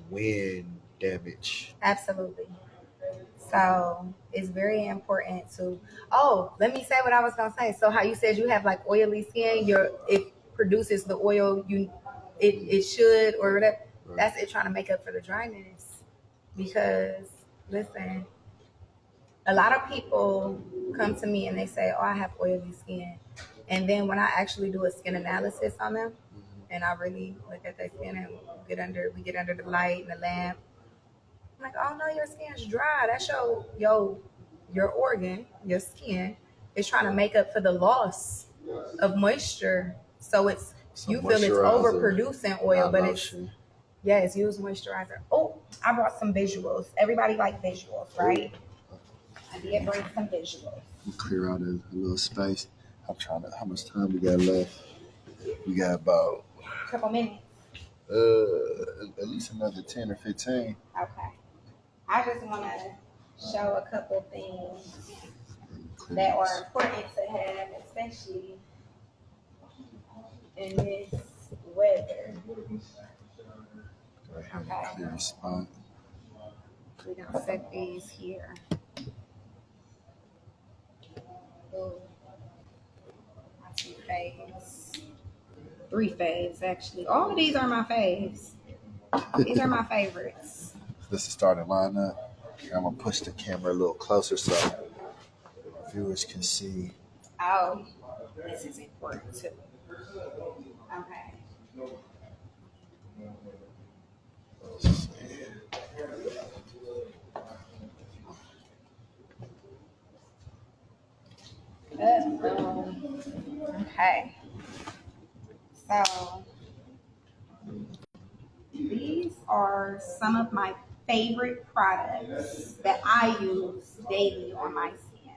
wind damage. Absolutely. So it's very important to. Oh, let me say what I was gonna say. So how you said you have oily skin, it produces the oil it should or whatever. Right. That's it trying to make up for the dryness. Because listen, a lot of people come to me and they say, "Oh, I have oily skin," and then when I actually do a skin analysis on them, and I really look at their skin and we get under the light and the lamp. I'm like, oh no, your skin's dry. That's your organ, your skin is trying to make up for the loss of moisture. So you feel it's overproducing oil, but it's use moisturizer. Oh, I brought some visuals. Everybody like visuals, right? I did bring some visuals. We'll clear out a little space. How much time we got left? We got about a couple minutes. At least another 10 or 15. Okay. I just want to show a couple things that are important to have, especially in this weather. Okay. Clear spot. We're going to set these here. Ooh. I see faves. 3 faves, actually. All of these are my faves. These are my favorites. This is starting lineup. I'm gonna push the camera a little closer so viewers can see. Oh, this is important too. Okay. Okay. So these are some of my favorite products that I use daily on my skin.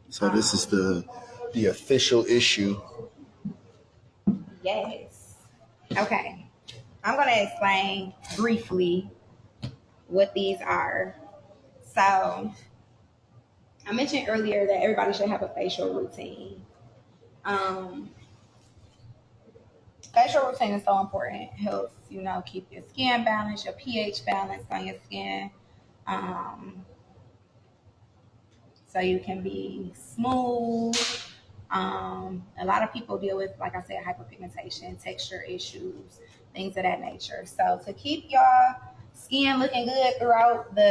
So this is the official issue. Yes. Okay. I'm going to explain briefly what these are. So I mentioned earlier that everybody should have a facial routine. Facial routine is so important. It helps, keep your skin balanced, your pH balanced on your skin. So you can be smooth. A lot of people deal with, like I said, hyperpigmentation, texture issues, things of that nature. So to keep your skin looking good throughout the